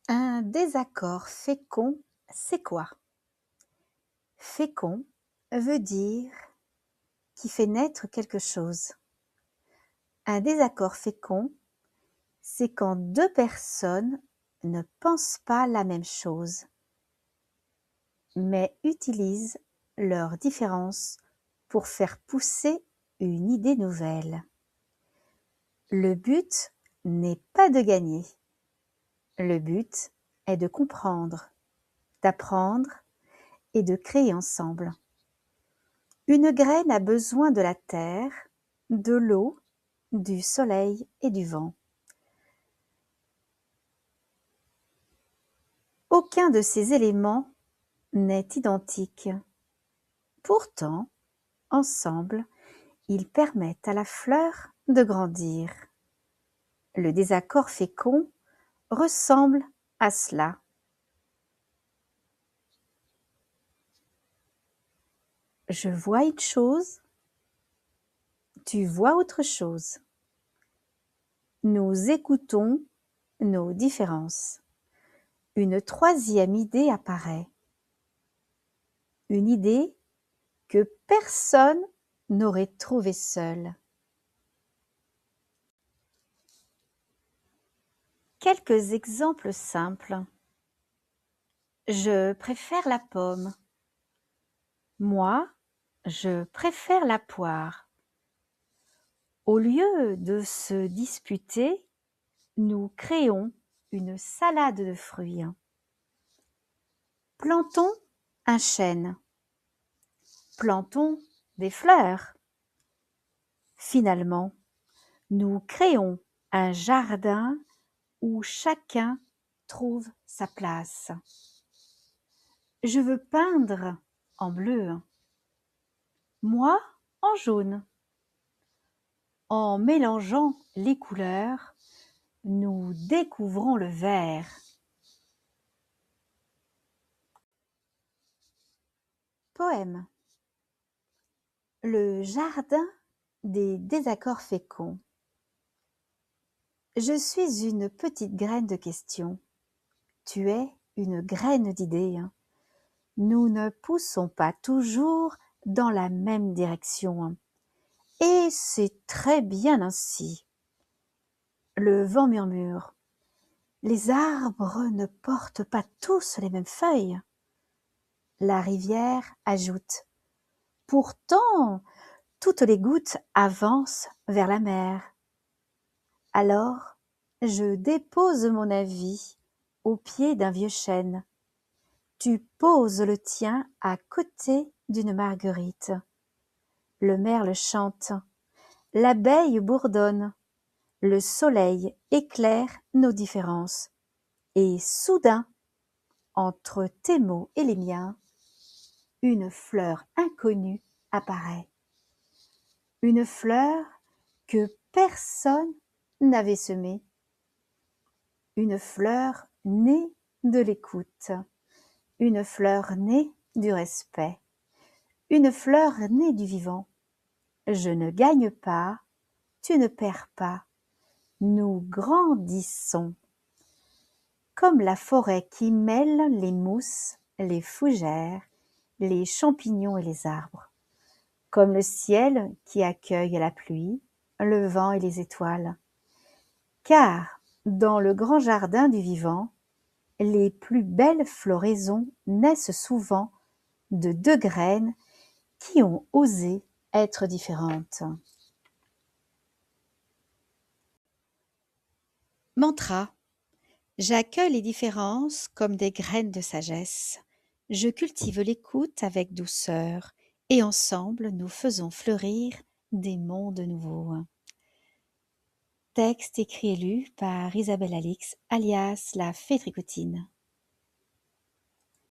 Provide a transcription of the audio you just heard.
Un désaccord fécond, c'est quoi? Fécond veut dire qui fait naître quelque chose. Un désaccord fécond, c'est quand deux personnes ne pensent pas la même chose, mais utilisent leurs différences pour faire pousser une idée nouvelle. Le but n'est pas de gagner. Le but est de comprendre, d'apprendre et de créer ensemble. Une graine a besoin de la terre, de l'eau, du soleil et du vent. Aucun de ces éléments n'est identique. Pourtant, ensemble, ils permettent à la fleur de grandir. Le désaccord fécond ressemble à cela. Je vois une chose, tu vois autre chose. Nous écoutons nos différences. Une troisième idée apparaît. Une idée que personne n'aurait trouvée seule. Quelques exemples simples. Je préfère la pomme. Moi, je préfère la poire. Au lieu de se disputer, nous créons une salade de fruits. Plantons un chêne. Plantons des fleurs. Finalement, nous créons un jardin où chacun trouve sa place. Je veux peindre en bleu. Moi, en jaune. En mélangeant les couleurs, nous découvrons le vert. Poème. Le jardin des désaccords féconds. Je suis une petite graine de questions. Tu es une graine d'idées. Nous ne poussons pas toujours dans la même direction. Et c'est très bien ainsi. Le vent murmure. Les arbres ne portent pas tous les mêmes feuilles. La rivière ajoute. Pourtant, toutes les gouttes avancent vers la mer. Alors, je dépose mon avis au pied d'un vieux chêne. Tu poses le tien à côté d'une marguerite. Le merle chante, l'abeille bourdonne, le soleil éclaire nos différences. Et soudain, entre tes mots et les miens, une fleur inconnue apparaît. Une fleur que personne n'avait semée. Une fleur née de l'écoute. Une fleur née du respect. Une fleur née du vivant. Je ne gagne pas, tu ne perds pas. Nous grandissons. Comme la forêt qui mêle les mousses, les fougères, les champignons et les arbres. Comme le ciel qui accueille la pluie, le vent et les étoiles. Car dans le grand jardin du vivant, les plus belles floraisons naissent souvent de deux graines qui ont osé être différentes. Mantra. J'accueille les différences comme des graines de sagesse. Je cultive l'écoute avec douceur et ensemble nous faisons fleurir des mondes nouveaux. Texte écrit et lu par Isabelle Alix, alias la Fée Tricotine.